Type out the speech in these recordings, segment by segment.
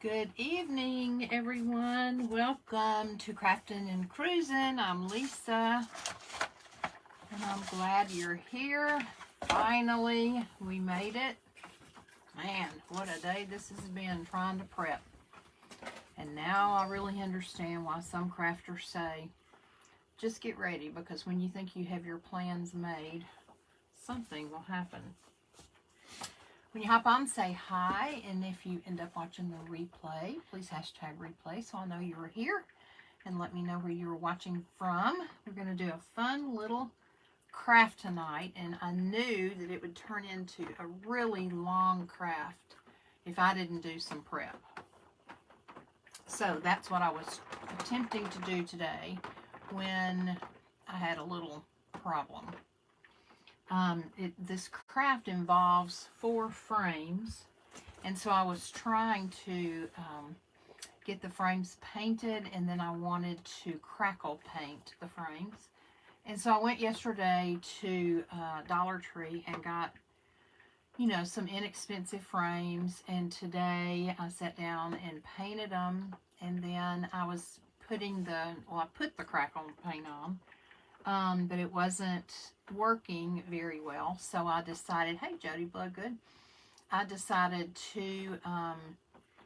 Good evening, everyone. Welcome to Crafting and Cruising. I'm Lisa, and I'm glad you're here. Finally, we made it. Man, what a day this has been trying to prep. And now I really understand why some crafters say, just get ready, because when you think you have your plans made, something will happen. When you hop on, say hi, and if you end up watching the replay, please hashtag replay so I know you were here, and let me know where you were watching from. We're going to do a fun little craft tonight, and I knew that it would turn into a really long craft if I didn't do some prep. So that's what I was attempting to do today when I had a little problem. This craft involves 4 frames, and so I was trying to get the frames painted, and then I wanted to crackle paint the frames. And so I went yesterday to Dollar Tree and got, some inexpensive frames, and today I sat down and painted them, and then I was putting I put the crackle paint on, but it wasn't working very well, so I decided, hey Jody Bloodgood, I decided to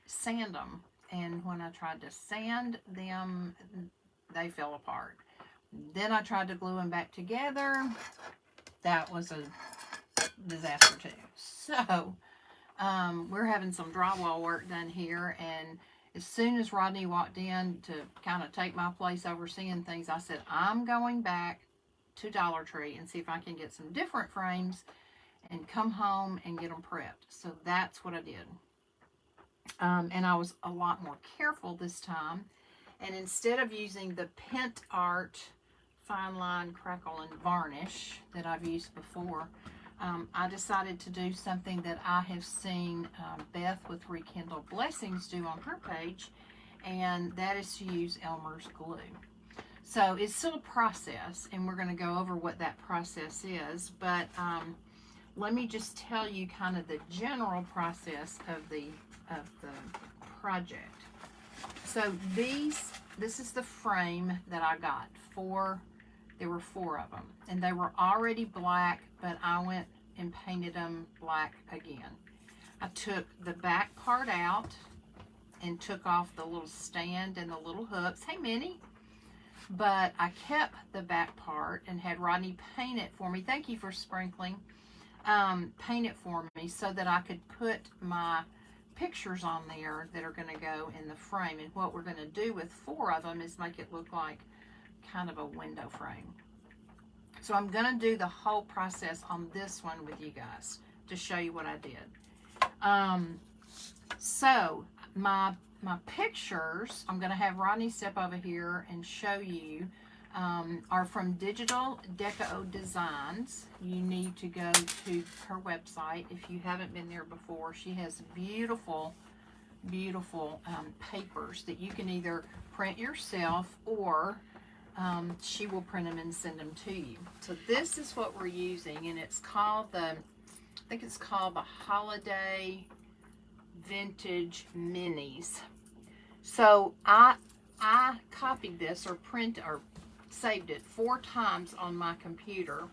sand them, and when I tried to sand them, they fell apart. Then I tried to glue them back together. That was a disaster too. So we're having some drywall work done here, and as soon as Rodney walked in to kind of take my place overseeing things, I said, I'm going back to Dollar Tree and see if I can get some different frames and come home and get them prepped. So that's what I did. And I was a lot more careful this time. And instead of using the Pent Art Fine Line Crackle and Varnish that I've used before, I decided to do something that I have seen Beth with Rekindle Blessings do on her page, and that is to use Elmer's glue. So it's still a process, and we're going to go over what that process is, but let me just tell you kind of the general process of the project. So this is the frame that I got. There were 4 of them, and they were already black, but I went and painted them black again. I took the back part out and took off the little stand and the little hooks. Hey, Minnie. But I kept the back part and had Rodney paint it for me. Thank you for sprinkling. Paint it for me so that I could put my pictures on there that are going to go in the frame. And what we're going to do with 4 of them is make it look like kind of a window frame. So I'm going to do the whole process on this one with you guys to show you what I did. So my pictures, I'm going to have Rodney step over here and show you, are from Digital Deco Designs. You need to go to her website if you haven't been there before. She has beautiful, beautiful papers that you can either print yourself, or she will print them and send them to you. So this is what we're using, and it's called I think it's called the Holiday Vintage Minis. So I copied this or saved it 4 times on my computer,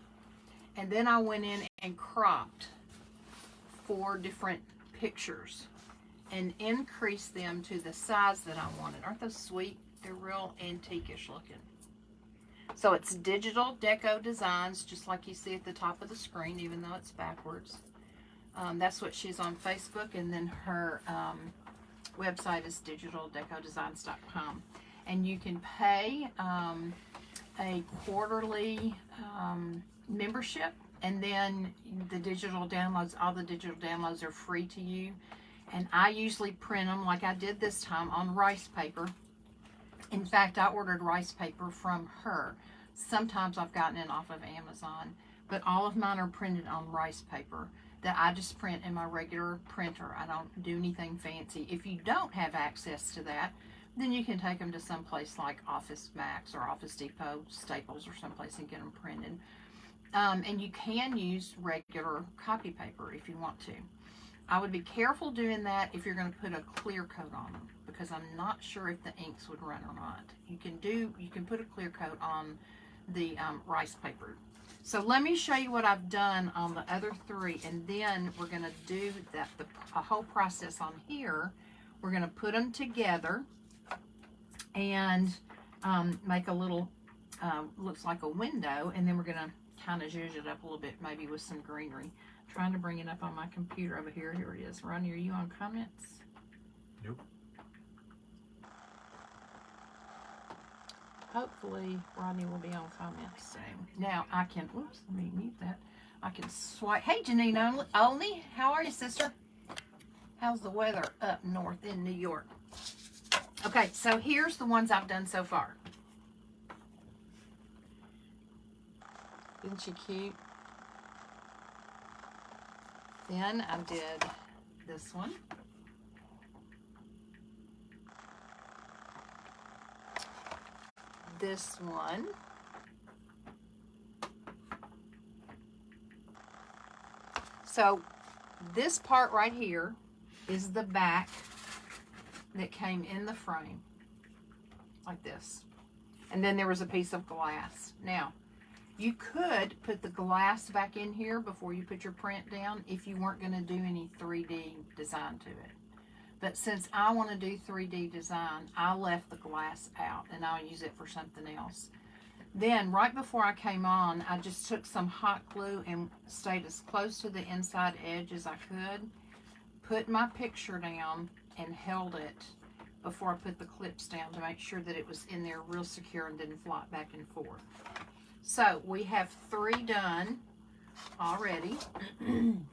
and then I went in and cropped 4 different pictures and increased them to the size that I wanted. Aren't those sweet? They're real antique-ish looking. So it's Digital Deco Designs, just like you see at the top of the screen, even though it's backwards. That's what she's on Facebook, and then her website is digitaldecodesigns.com. And you can pay a quarterly membership, and then the digital downloads, all the digital downloads are free to you. And I usually print them like I did this time on rice paper. In fact, I ordered rice paper from her. Sometimes I've gotten it off of Amazon, but all of mine are printed on rice paper that I just print in my regular printer. I don't do anything fancy. If you don't have access to that, then you can take them to some place like Office Max or Office Depot, Staples, or someplace and get them printed. And you can use regular copy paper if you want to. I would be careful doing that if you're going to put a clear coat on them, because I'm not sure if the inks would run or not. You can put a clear coat on the rice paper. So let me show you what I've done on the other 3, and then we're going to do a whole process on here. We're going to put them together and make a little, looks like a window, and then we're going to kind of zhuzh it up a little bit, maybe with some greenery. Trying to bring it up on my computer over here. Here it is. Ronnie, are you on comments? Nope. Hopefully Rodney will be on comments soon. Now I can, whoops, let me mute that. I can swipe. Hey Janine Olney, how are you, sister? How's the weather up north in New York? Okay, so here's the ones I've done so far. Isn't she cute? Then I did this one. This one. So this part right here is the back that came in the frame, like this. And then there was a piece of glass. Now, you could put the glass back in here before you put your print down if you weren't going to do any 3D design to it. But since I want to do 3D design, I left the glass out, and I'll use it for something else. Then, right before I came on, I just took some hot glue and stayed as close to the inside edge as I could, put my picture down, and held it before I put the clips down to make sure that it was in there real secure and didn't flop back and forth. So we have 3 done already, and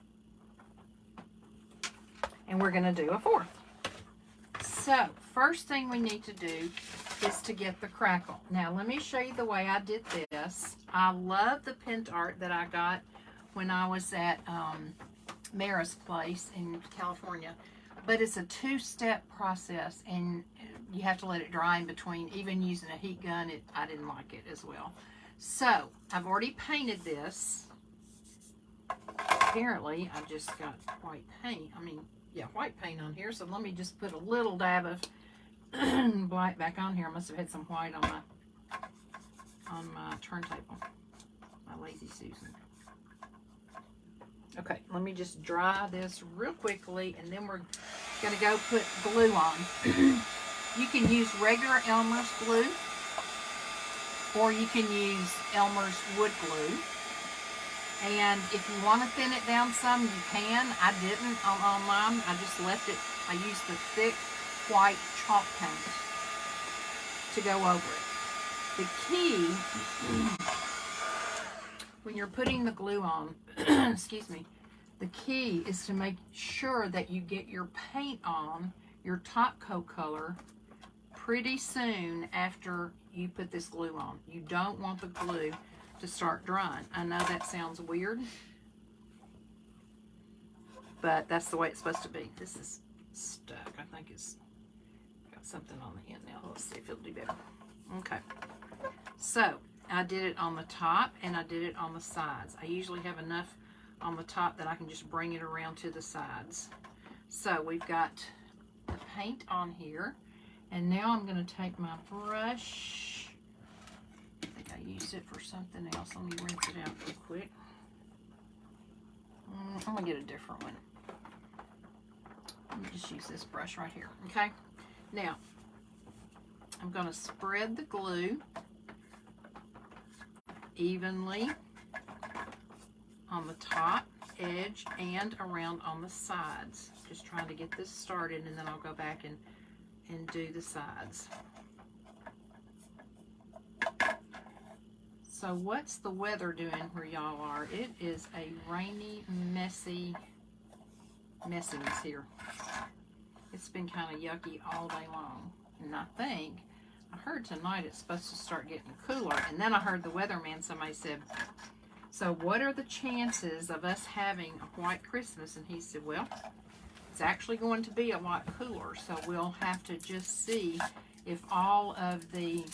we're going to do a 4th. So first thing we need to do is to get the crackle. Now let me show you the way I did this. I love the pent art that I got when I was at Mara's place in California, but it's a 2-step process, and you have to let it dry in between. Even using a heat gun, I didn't like it as well. So, I've already painted this. Apparently, I just got white paint. White paint on here. So, let me just put a little dab of black back on here. I must have had some white on my turntable. My lazy Susan. Okay, let me just dry this real quickly, and then we're going to go put glue on. You can use regular Elmer's glue, or you can use Elmer's wood glue. And if you want to thin it down some, you can. I didn't on mine. I just left it. I used the thick white chalk paint to go over it. The key, when you're putting the glue on, excuse me, the key is to make sure that you get your paint on, your top coat color, pretty soon after you put this glue on. You don't want the glue to start drying. I know that sounds weird, but that's the way it's supposed to be. This is stuck. I think it's got something on the end now. Let's see if it'll do better. Okay. So, I did it on the top and I did it on the sides. I usually have enough on the top that I can just bring it around to the sides. So, we've got the paint on here. And now I'm going to take my brush. I think I used it for something else. Let me rinse it out real quick. I'm going to get a different one. Let me just use this brush right here. Okay. Now, I'm going to spread the glue evenly on the top edge and around on the sides. Just trying to get this started, and then I'll go back and do the sides. So what's the weather doing where y'all are? It is a rainy, messy messiness here. It's been kind of yucky all day long. And I heard tonight it's supposed to start getting cooler. And then I heard the weatherman, somebody said, so what are the chances of us having a white Christmas? And he said, well, it's actually going to be a lot cooler, so we'll have to just see if all of the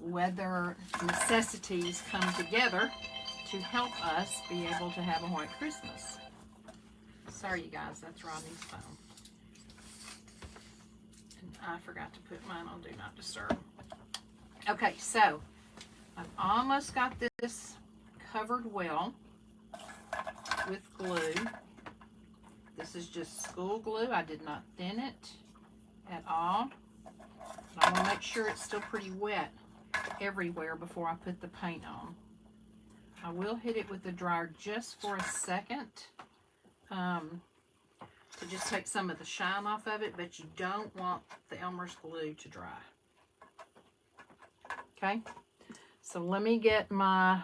weather necessities come together to help us be able to have a white Christmas. Sorry, you guys, that's Rodney's phone. And I forgot to put mine on Do Not Disturb. Okay, so I've almost got this covered well with glue. This is just school glue. I did not thin it at all. I want to make sure it's still pretty wet everywhere before I put the paint on. I will hit it with the dryer just for a second to just take some of the shine off of it, but you don't want the Elmer's glue to dry. Okay, so let me get my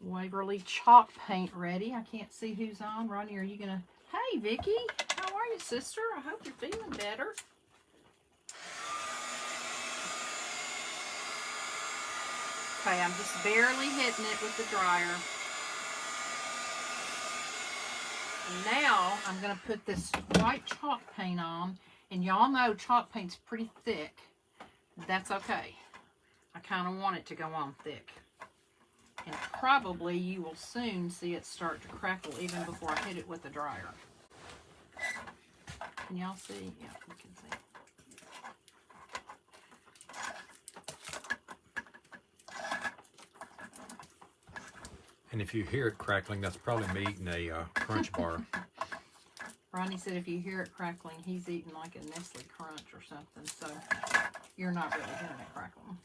Waverly chalk paint ready. I can't see who's on. Ronnie, are you gonna... Hey, Vicky, how are you, sister? I hope you're feeling better. Okay, I'm just barely hitting it with the dryer. And now I'm going to put this white chalk paint on. And y'all know chalk paint's pretty thick. That's okay. I kind of want it to go on thick. And probably you will soon see it start to crackle even before I hit it with the dryer. Can y'all see? Yeah, you can see. And if you hear it crackling, that's probably me eating a Crunch bar. Ronnie said if you hear it crackling, he's eating like a Nestle Crunch or something, so you're not really hearing it crackling.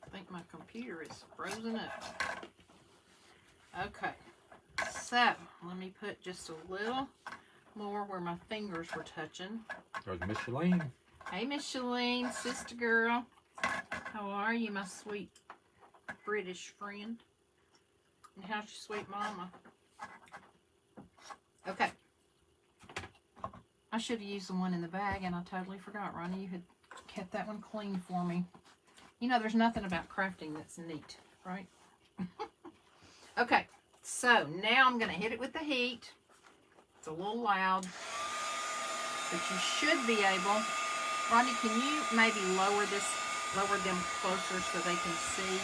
I think my computer is frozen up. Okay, so let me put just a little more where my fingers were touching. There's Miss Shalene. Hey, Miss Shalene, sister girl. How are you, my sweet British friend? And how's your sweet mama? Okay. I should have used the one in the bag, and I totally forgot. Ronnie, you had kept that one clean for me. You know, there's nothing about crafting that's neat, right? Okay, so now I'm going to hit it with the heat. It's a little loud, but you should be able... Ronnie, can you maybe lower them closer so they can see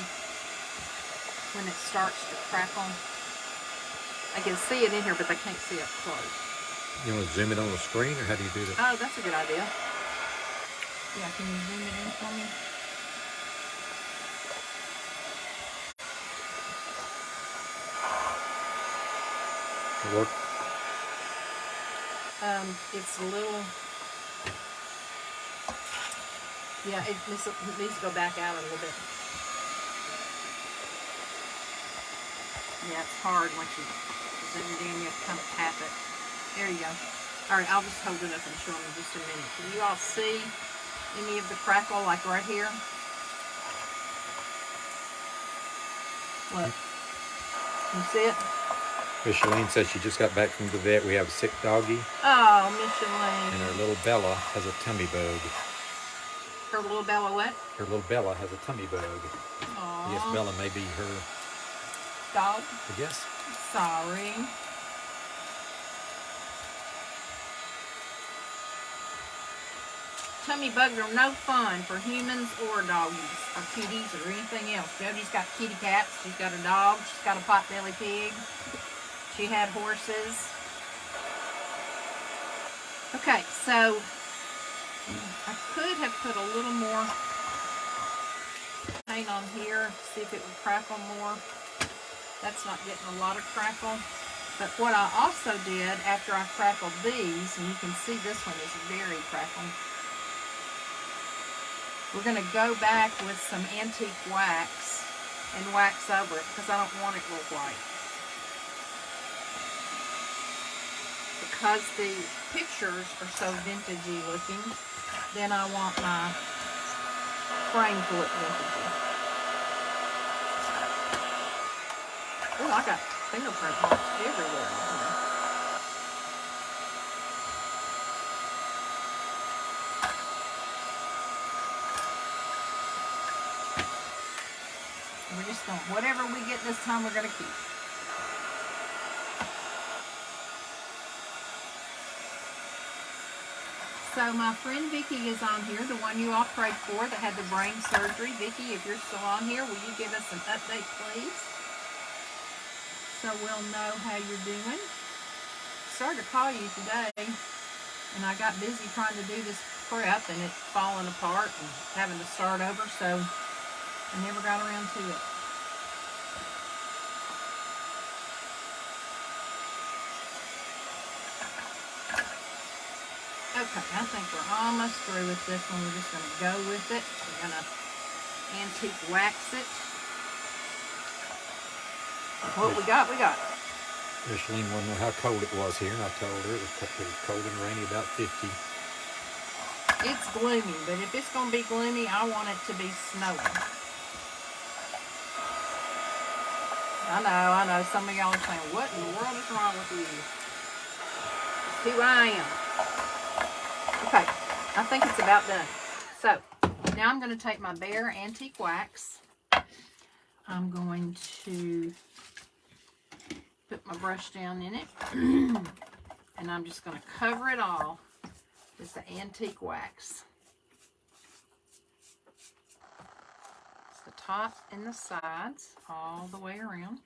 when it starts to crackle? I can see it in here, but they can't see up close. You want to zoom it on the screen, or how do you do that? Oh, that's a good idea. Yeah, can you zoom it in for me? It work? It's a little... Yeah, it needs to go back out a little bit. Yeah, it's hard once you zoom it in. You have to kind of tap it. There you go. All right, I'll just hold it up and show them in just a minute. Can you all see any of the crackle, like right here? Look. Can you see it? Miss Shalene says she just got back from the vet. We have a sick doggy. Oh, Miss Shalene. And her little Bella has a tummy bug. Her little Bella what? Her little Bella has a tummy bug. Aww. Yes, Bella may be her dog. I guess. Sorry. Tummy bugs are no fun for humans or doggies or kitties or anything else. Jody's got kitty cats. She's got a dog. She's got a potbelly pig. She had horses. Okay, so I could have put a little more paint on here, see if it would crackle more. That's not getting a lot of crackle. But what I also did after I crackled these, and you can see this one is very crackled. We're going to go back with some antique wax and wax over it because I don't want it real white. Because the pictures are so vintagey looking, then I want my frame to look vintagey. Oh, I got fingerprint marks everywhere on here. We're just going, whatever we get this time, we're going to keep. So my friend Vicki is on here, the one you all prayed for that had the brain surgery. Vicki, if you're still on here, will you give us an update, please? so we'll know how you're doing. Started to call you today, and I got busy trying to do this prep, and it's falling apart and having to start over, so I never got around to it. Okay, I think we're almost through with this one. We're just going to go with it. We're going to antique wax it. What we got, we got. Micheline wanted to know how cold it was here, and I told her it was cold and rainy, about 50. It's gloomy, but if it's going to be gloomy, I want it to be snowing. I know. Some of y'all are saying, what in the world is wrong with you? It's who I am. Okay, I think it's about done. So, now I'm going to take my Bare Antique Wax. I'm going to put my brush down in it. And I'm just going to cover it all with the antique wax. It's the top and the sides all the way around.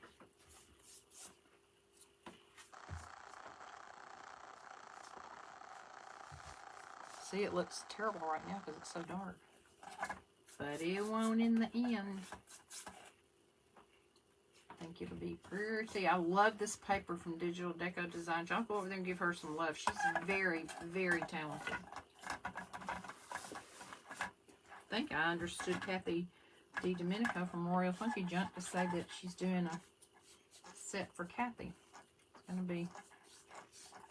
See, it looks terrible right now because it's so dark. But it won't in the end. I think it'll be pretty. I love this paper from Digital Deco Design. I'll go over there and give her some love. She's very, very talented. I think I understood Kathy DiDomenico from Royal Funky Junk to say that she's doing a set for Kathy. It's going to be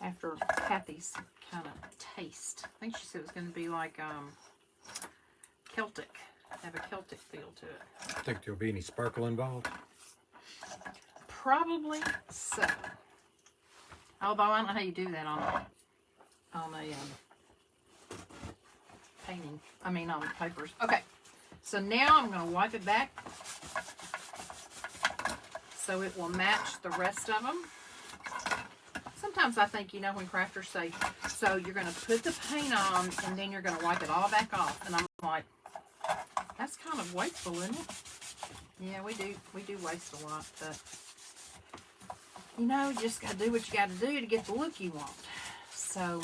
after Kathy's kind of taste. I think she said it was going to be like Celtic. Have a Celtic feel to it. Think there'll be any sparkle involved? Probably so. Although I don't know how you do that on a painting. I mean on papers. Okay. So now I'm going to wipe it back so it will match the rest of them. Sometimes I think, you know, when crafters say, so you're going to put the paint on and then you're going to wipe it all back off. And I'm like, that's kind of wasteful, isn't it? Yeah, we do waste a lot, but you know, you just got to do what you got to do to get the look you want. So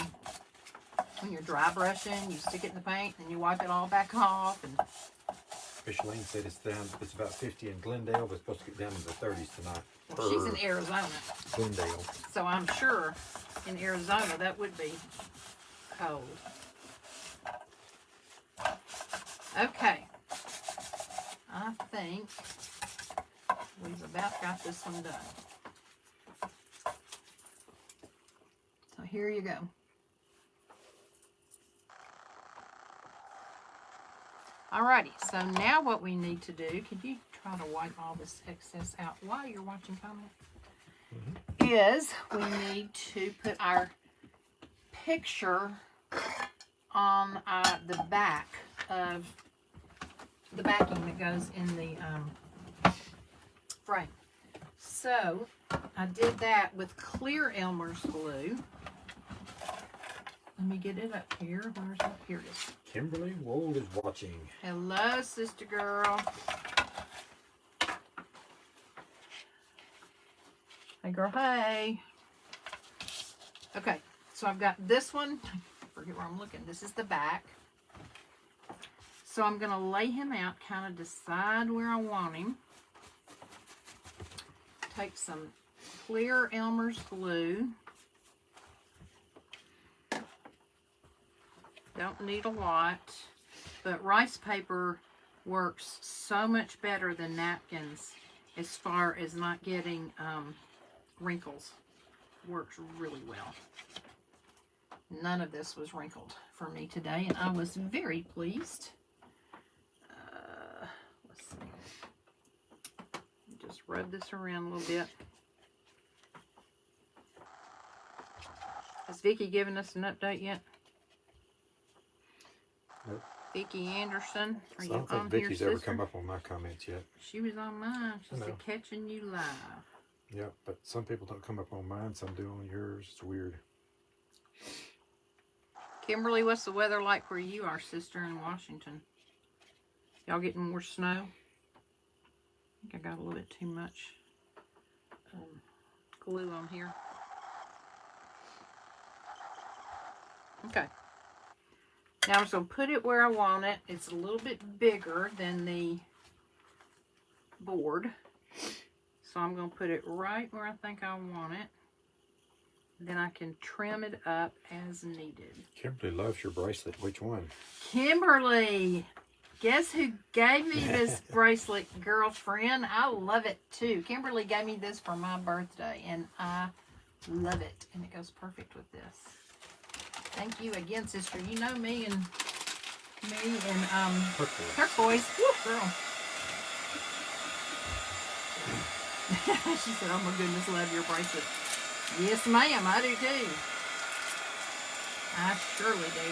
when you're dry brushing, you stick it in the paint and you wipe it all back off. And Micheline said it's about 50 in Glendale, but it's supposed to get down into the 30s tonight. well, she's in Arizona, Glendale. so I'm sure in Arizona that would be cold. Okay, I think we've about got this one done. So here you go. Alrighty, so now what we need to do, could you try to wipe all this excess out while you're watching comment? Is we need to put our picture on the back of the backing that goes in the frame. So I did that with clear Elmer's glue. Let me get it up here. Where's it? Here it is. Kimberly Wold is watching. Hello, sister girl. Hey, girl, hey. Okay, so I've got this one. I forget where I'm looking. This is the back. So I'm going to lay him out, kind of decide where I want him. Take some clear Elmer's glue. Don't need a lot, but rice paper works so much better than napkins as far as not getting wrinkles. Works really well. None of this was wrinkled for me today, and I was very pleased. Let's see. Just rub this around a little bit. Has Vicki given us an update yet? Nope. Vicki Anderson, are you I don't on think here, Vicky's sister? ever come up on my comments yet. She was on mine. She I said, know. catching you live. Yeah, but some people don't come up on mine, some do on yours. It's weird. Kimberly, what's the weather like where you are, sister, in Washington? Y'all getting more snow? I think I got a little bit too much glue on here. Okay. Now I'm just going to put it where I want it. It's a little bit bigger than the board. So I'm going to put it right where I think I want it. Then I can trim it up as needed. Kimberly loves your bracelet. Which one? Kimberly! Guess who gave me this bracelet, girlfriend? I love it too. Kimberly gave me this for my birthday, and I love it. And it goes perfect with this. Thank you again, sister. You know me and turquoise. Woo, girl. She said, "Oh my goodness, love your bracelet." Yes, ma'am, I do too. I surely do.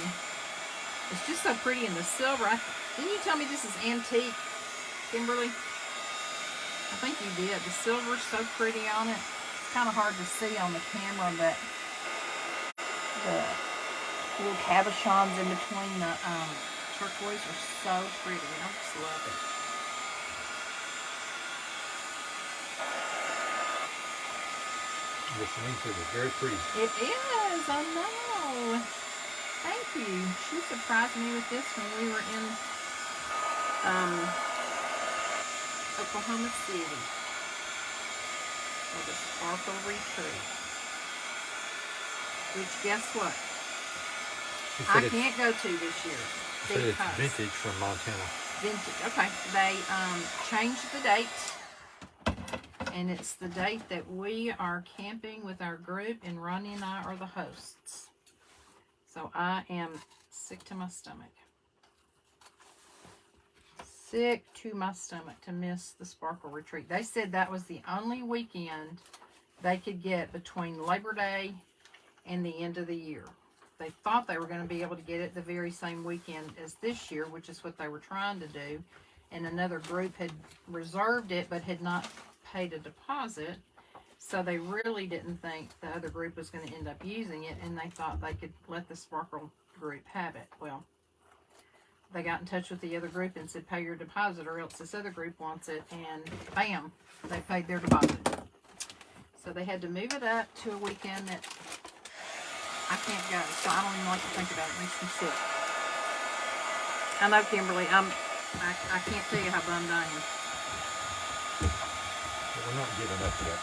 It's just so pretty in the silver. Didn't you tell me this is antique, Kimberly? I think you did. The silver's so pretty on it. It's kind of hard to see on the camera, but the little cabochons in between the turquoise are so pretty. I just love it. This means it is very pretty. It is, I know. Thank you. She surprised me with this when we were in Oklahoma City for the Sparkle Retreat. Which, guess what? I can't go to this year. She said it's vintage from Montana. Vintage, okay. They changed the date. And it's the date that we are camping with our group, and Ronnie and I are the hosts. So I am sick to my stomach. Sick to my stomach to miss the Sparkle Retreat. They said that was the only weekend they could get between Labor Day and the end of the year. They thought they were going to be able to get it the very same weekend as this year, which is what they were trying to do. And another group had reserved it but had not paid a deposit, so they really didn't think the other group was going to end up using it, and they thought they could let the Sparkle group have it. Well, they got in touch with the other group and said, pay your deposit or else this other group wants it, and bam, they paid their deposit. So they had to move it up to a weekend that I can't go, so I don't even like to think about it. It makes me sick. I know, Kimberly, I can't tell you how bummed I am. We're not giving up yet.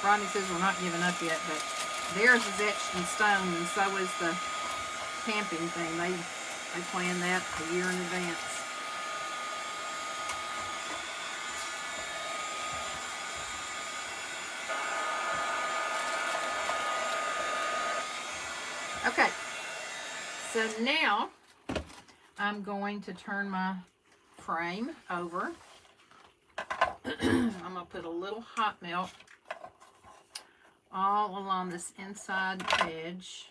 Rodney says we're not giving up yet, but theirs is etched in stone, and so is the camping thing. They plan that a year in advance. Okay, so now I'm going to turn my frame over. I'm going to put a little hot melt all along this inside edge.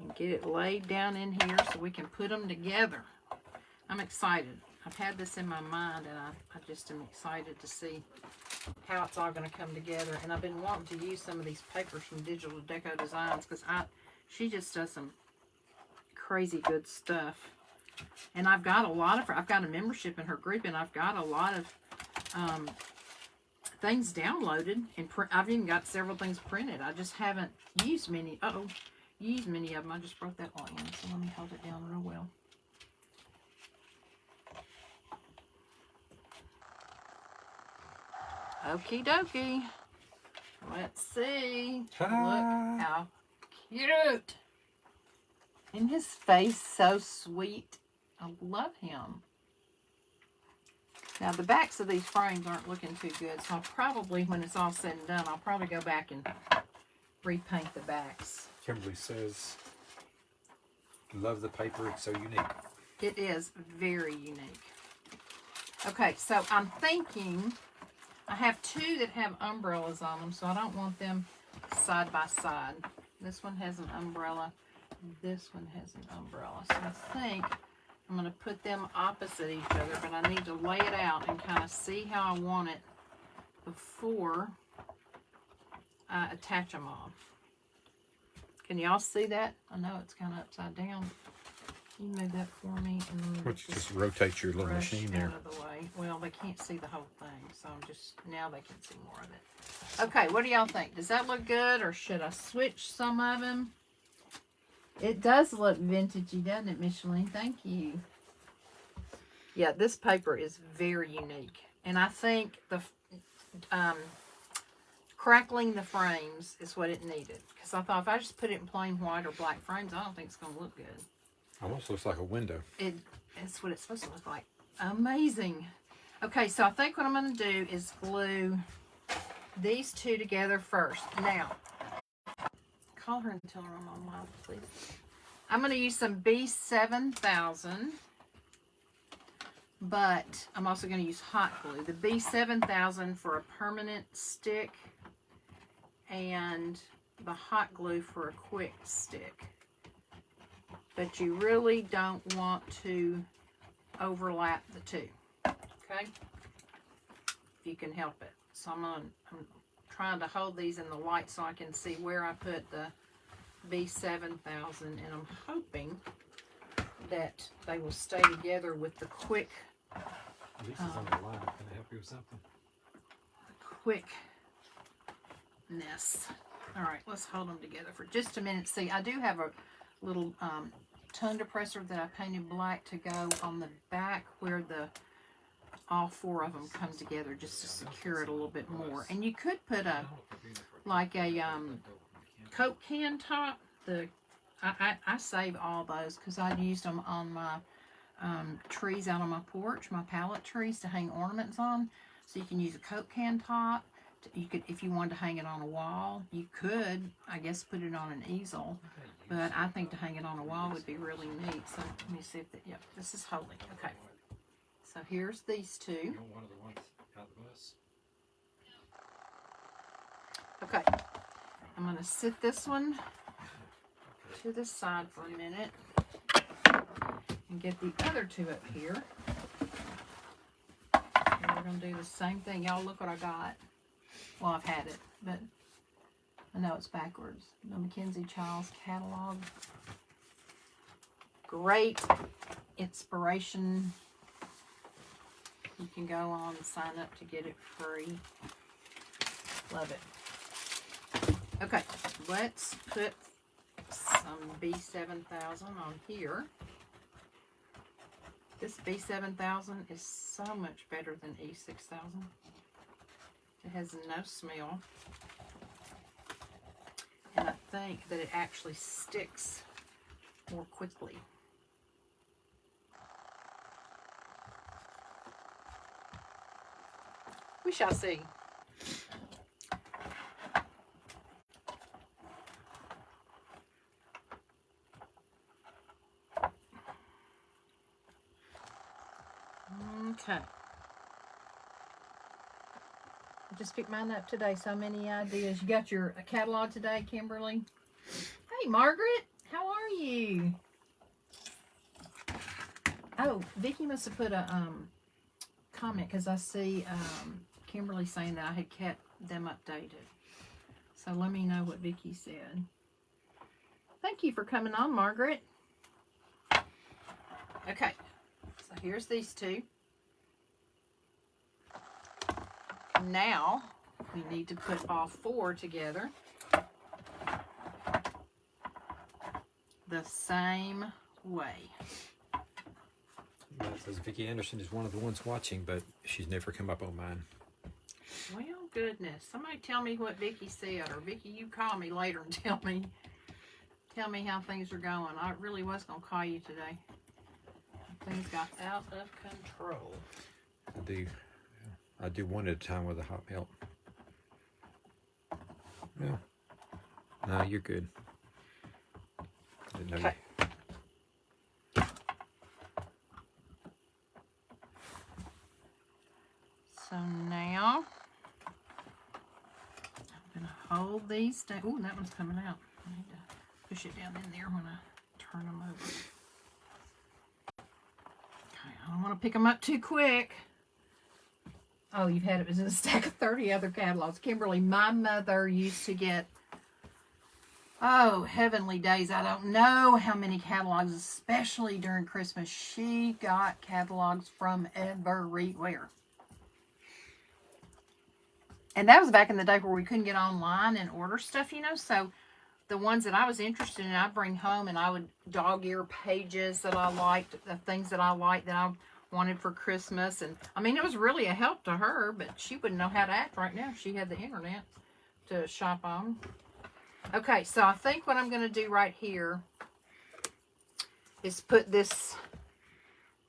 And get it laid down in here so we can put them together. I'm excited. I've had this in my mind, and I just am excited to see how it's all going to come together. And I've been wanting to use some of these papers from Digital Deco Designs because she just does some crazy good stuff. And I've got I've got a membership in her group, and I've got a lot of things downloaded, and I've even got several things printed. I just haven't used many. Used many of them. I just brought that all in, so let me hold it down real well. Okie dokie. Let's see. Look how cute. Isn't his face so sweet? I love him. Now, the backs of these frames aren't looking too good, so I'll probably, when it's all said and done, I'll probably go back and repaint the backs. Kimberly says, love the paper, it's so unique. It is very unique. Okay, so I'm thinking, I have two that have umbrellas on them, so I don't want them side by side. This one has an umbrella. This one has an umbrella. So I think I'm going to put them opposite each other, but I need to lay it out and kind of see how I want it before I attach them all. Can y'all see that? I know it's kind of upside down. Can you move that for me? And Which just rotate your little brush machine there. out of the way. Well, they can't see the whole thing, so I'm just, now they can see more of it. Okay, what do y'all think? Does that look good, or should I switch some of them? It does look vintagey, doesn't it, Micheline? Thank you. Yeah, this paper is very unique. And I think the crackling the frames is what it needed. Because I thought if I just put it in plain white or black frames, I don't think it's going to look good. Almost looks like a window. It's what it's supposed to look like. Amazing. Okay, so I think what I'm going to do is glue these two together first. Now, call her and tell her I'm on live, please. I'm going to use some B7000, but I'm also going to use hot glue. The B7000 for a permanent stick and the hot glue for a quick stick. But you really don't want to overlap the two, okay? If you can help it. So I'm trying to hold these in the light so I can see where I put the B7000, and I'm hoping that they will stay together with the quick. Lisa's on the line. Can I help you with something? Quickness. All right, let's hold them together for just a minute. See, I do have a little tongue depressor that I painted black to go on the back where all four of them come together, just to secure it a little bit more. And you could put a Coke can top. I save all those because I used them on my trees out on my porch, my pallet trees to hang ornaments on. So you can use a Coke can top. You could, if you wanted to hang it on a wall, you could, I guess, put it on an easel. But I think to hang it on a wall would be really neat. So let me see if yep, this is holding. Okay. So here's these two. Okay. I'm going to sit this one to the side for a minute and get the other two up here. And we're going to do the same thing. Y'all look what I got. Well, I've had it, but I know it's backwards. The Mackenzie Childs catalog. Great inspiration. You can go on and sign up to get it free. Love it. Okay, let's put some B7000 on here. This B7000 is so much better than E6000. It has no smell. And I think that it actually sticks more quickly. We shall see. Okay. I just picked mine up today. So many ideas. You got your catalog today, Kimberly? Hey, Margaret. How are you? Oh, Vicki must have put a comment because I see Kimberly saying that I had kept them updated. So let me know what Vicki said. Thank you for coming on, Margaret. Okay. So here's these two. Now we need to put all four together the same way. Well, it says Vicki Anderson is one of the ones watching, but she's never come up on mine. Well, goodness. Somebody tell me what Vicki said, or Vicki, you call me later and tell me how things are going. I really was going to call you today. Things got out of control. I do one at a time with a hot melt. Yeah. No, you're good. Didn't know Okay. So now I'm going to hold these down. Ooh, that one's coming out. I need to push it down in there when I turn them over. Okay, I don't want to pick them up too quick. Oh, you've had it was in a stack of 30 other catalogs. Kimberly, my mother used to get, Oh, heavenly days. I don't know how many catalogs, especially during Christmas. She got catalogs from everywhere. And that was back in the day where we couldn't get online and order stuff, you know. So the ones that I was interested in, I'd bring home and I would dog ear pages that I liked, the things that I liked that I wanted for Christmas. And I mean, it was really a help to her, but she wouldn't know how to act right now if she had the internet to shop on. Okay, so I think what I'm going to do right here is put this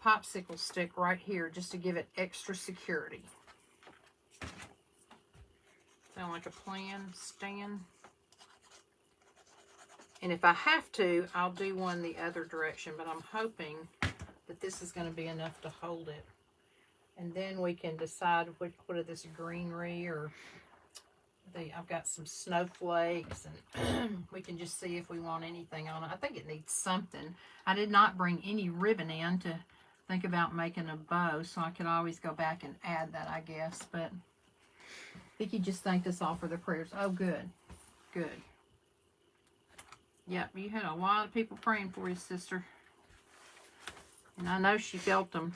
popsicle stick right here just to give it extra security. Sound like a plan, Stan? And if I have to, I'll do one the other direction, but I'm hoping that this is going to be enough to hold it. And then we can decide what of this greenery or I've got some snowflakes, and we can just see if we want anything on it. I think it needs something. I did not bring any ribbon in to think about making a bow, so I could always go back and add that, I guess. But Vicki just thanked us all for the prayers. Oh, good. Good. Yep, you had a lot of people praying for you, sister. And I know she felt them.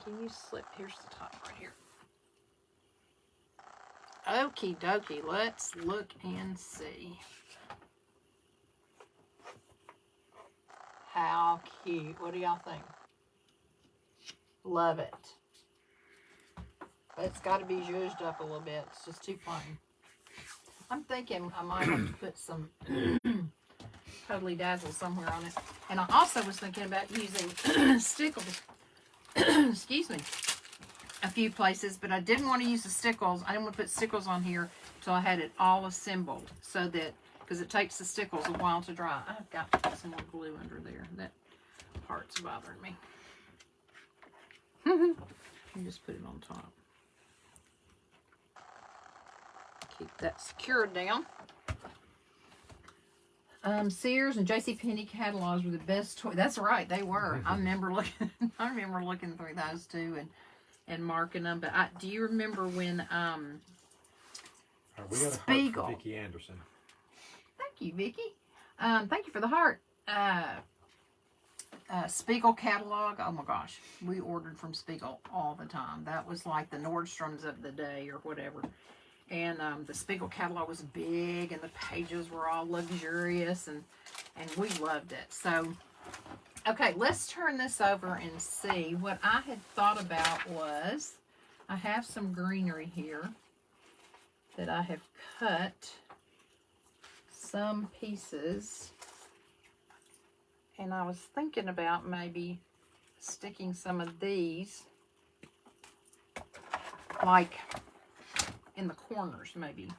Can you slip? Here's the top right here. Okie dokie, let's look and see. How cute. What do y'all think? Love it. But it's got to be zhuzhed up a little bit. It's just too plain. I'm thinking I might have to put some Totally Dazzle somewhere on it. And I also was thinking about using stickles, excuse me, a few places, but I didn't want to use the stickles. I didn't want to put stickles on here until I had it all assembled, so that, because it takes the stickles a while to dry. I've got to put some more glue under there. That part's bothering me. You just put it on top. Keep that secured down. Sears and JCPenney catalogs were the best toy. That's right, they were. I remember looking. I remember looking through those too and marking them. But do you remember when we got a Spiegel? heart for Vicki Anderson. Thank you, Vicki. Thank you for the heart. Spiegel catalog. Oh my gosh, we ordered from Spiegel all the time. That was like the Nordstroms of the day or whatever. And the Spiegel catalog was big, and the pages were all luxurious, and we loved it. So, okay, let's turn this over and see. What I had thought about was, I have some greenery here that I have cut some pieces, and I was thinking about maybe sticking some of these, like in the corners, maybe.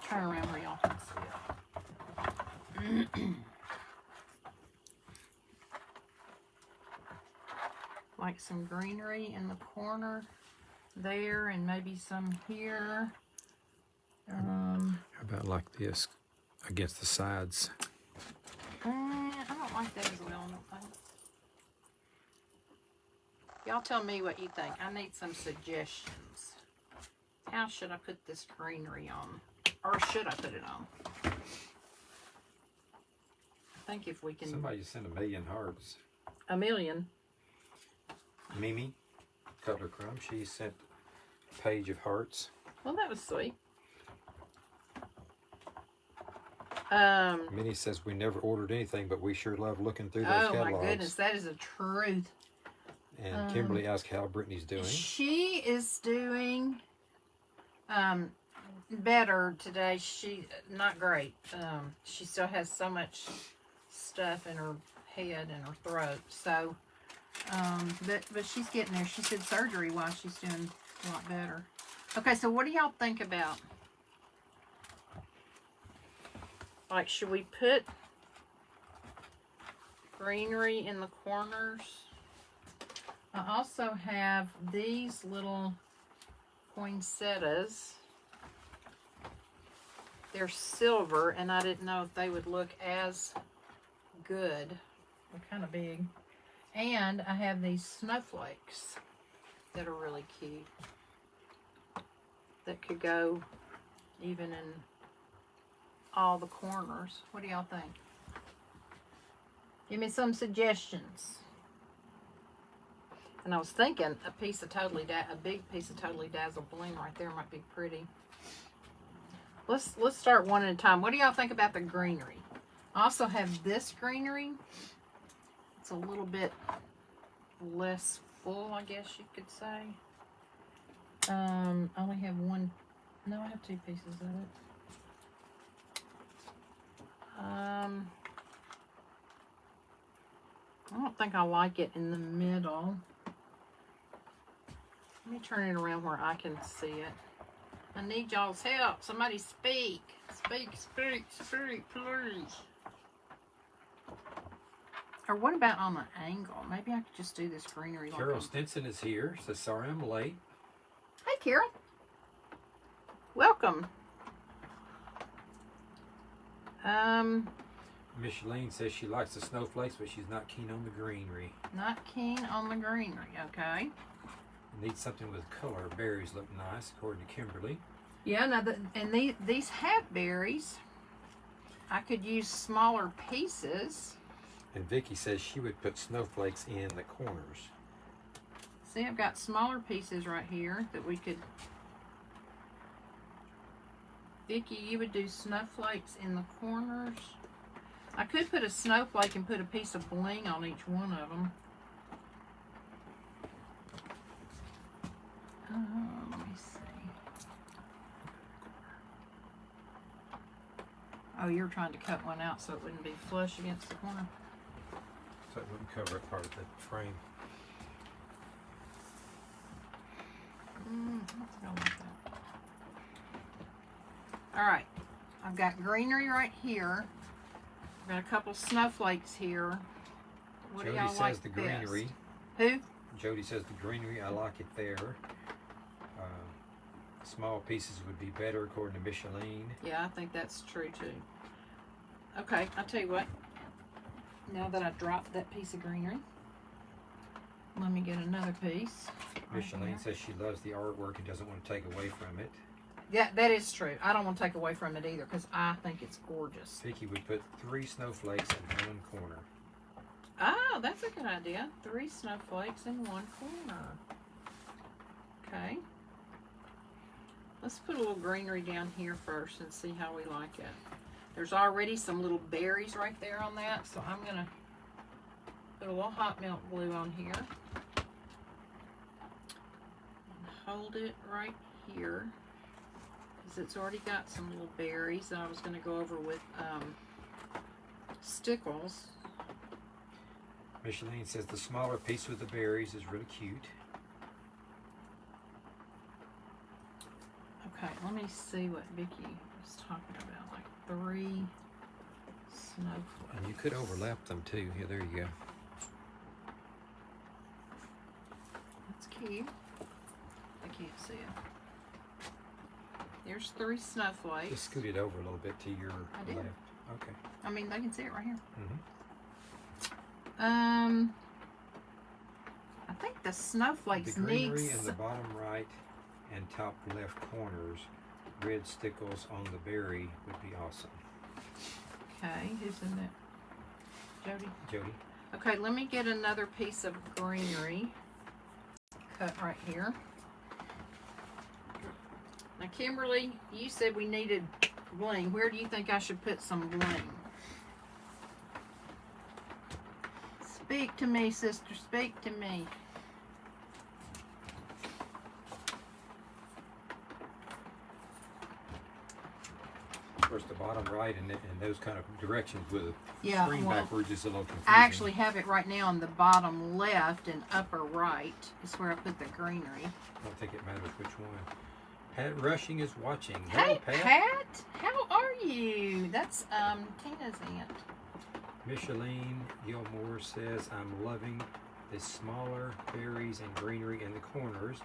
Turn around where y'all can see it. Like some greenery in the corner there, and maybe some here. How about like this against the sides? I don't like that as well, I don't think. Y'all tell me what you think. I need some suggestions. How should I put this greenery on? Or should I put it on? I think if we can... Somebody sent 1,000,000 hearts. 1,000,000? Mimi Cutler Crumb, she sent a page of hearts. Well, that was sweet. Minnie says we never ordered anything, but we sure love looking through those catalogs. Oh my goodness, that is the truth. And Kimberly asked how Brittany's doing. She is doing better today. She not great. She still has so much stuff in her head and her throat. So, but she's getting there. She said surgery-wise, she's doing a lot better. Okay, so what do y'all think about? Like, should we put greenery in the corners? I also have these little poinsettias. They're silver, and I didn't know if they would look as good. They're kind of big. And I have these snowflakes that are really cute. that could go even in all the corners. What do y'all think? Give me some suggestions. And I was thinking a big piece of Totally Dazzle bling right there might be pretty. Let's start one at a time. What do y'all think about the greenery? I also have this greenery. It's a little bit less full, I guess you could say. I only have one. No, I have two pieces of it. I don't think I like it in the middle. Let me turn it around where I can see it. I need y'all's help. Somebody speak. Speak, please. Or what about on the angle? Maybe I could just do this greenery. Carol Stinson is here. Says, sorry I'm late. Hey, Carol. Welcome. Micheline says she likes the snowflakes, but she's not keen on the greenery. Not keen on the greenery, okay. Needs something with color. Berries look nice, according to Kimberly. Yeah, now these have berries. I could use smaller pieces. And Vicky says she would put snowflakes in the corners. See, I've got smaller pieces right here that we could... Vicky, you would do snowflakes in the corners. I could put a snowflake and put a piece of bling on each one of them. Let me see. Oh, you're trying to cut one out so it wouldn't be flush against the corner. So it wouldn't cover a part of the frame. Let's go like that. Alright, I've got greenery right here. I've got a couple snowflakes here. What do y'all like the greenery. Who? Jody says the greenery, I like it there. Small pieces would be better, according to Micheline. Yeah, I think that's true too. Okay, I'll tell you what. Now that I dropped that piece of greenery, let me get another piece. Micheline says she loves the artwork and doesn't want to take away from it. Yeah, that is true. I don't want to take away from it either because I think it's gorgeous. Vicky would put 3 snowflakes in one corner. Oh, that's a good idea. 3 snowflakes in one corner. Okay. Let's put a little greenery down here first and see how we like it. There's already some little berries right there on that, so I'm going to put a little hot melt glue on here. And hold it right here. Because it's already got some little berries that I was going to go over with stickles. Micheline says the smaller piece with the berries is really cute. Okay, let me see what Vicky was talking about. Like 3 snowflakes. And you could overlap them too. Yeah, there you go. That's cute. I can't see it. There's 3 snowflakes. Just scoot it over a little bit to your left. Okay. I mean, they can see it right here. Mm-hmm. I think the snowflakes The greenery need in the bottom right and top left corners, red stickles on the berry would be awesome. Okay, who's in that? Jody? Jody. Okay, let me get another piece of greenery. Cut right here. Now, Kimberly, you said we needed bling. Where do you think I should put some bling? Speak to me, sister. Speak to me. Of course, the bottom right and those kind of directions with the screen backwards is a little confusing. I actually have it right now on the bottom left and upper right is where I put the greenery. I don't think it matters which one. Pat Rushing is watching. Hey, Hello, Pat. How are you? That's Tina's aunt. Micheline Gilmore says, I'm loving the smaller berries and greenery in the corners.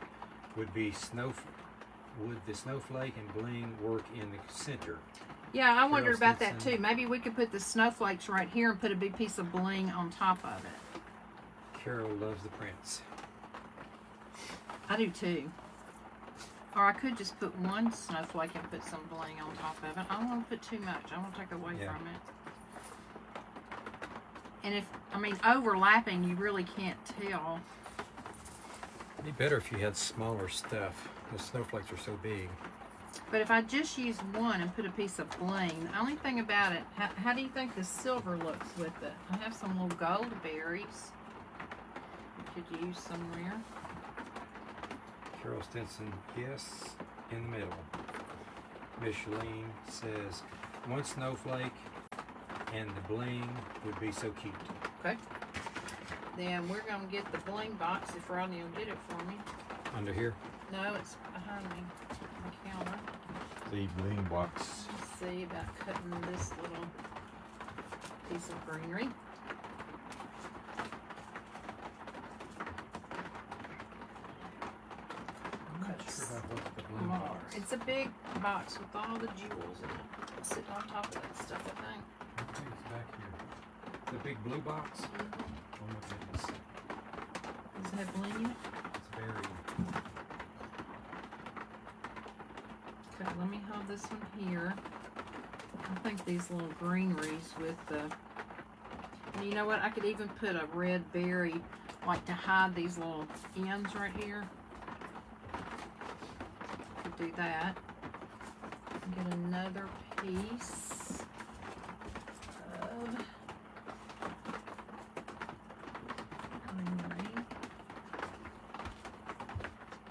Would the snowflake and bling work in the center? Yeah, I wondered about that too. Maybe we could put the snowflakes right here and put a big piece of bling on top of it. Carol loves the prints. I do too. Or I could just put one snowflake and put some bling on top of it. I don't want to put too much. I want to take away Yeah. from it. And if, I mean, overlapping, you really can't tell. It'd be better if you had smaller stuff. The snowflakes are so big. But if I just use one and put a piece of bling, the only thing about it, how do you think the silver looks with it? I have some little gold berries. Could use somewhere. Carol Stinson, yes, in the middle. Micheline says, one snowflake and the bling would be so cute. Okay. Then we're going to get the bling box if Rodney will get it for me. Under here? No, it's behind me on the counter. The bling box. Let's see about cutting this little piece of greenery. I'm not sure about what the bling box. It's a big box with all the jewels in it. Sitting on top of that stuff, I think. Okay, it's back here. The big blue box? Oh my goodness. Does it have bling in it? It's buried. Okay, let me hold this one here. I think these little greeneries with the... And you know what? I could even put a red berry, like to hide these little ends right here. Could do that. Get another piece of greenery.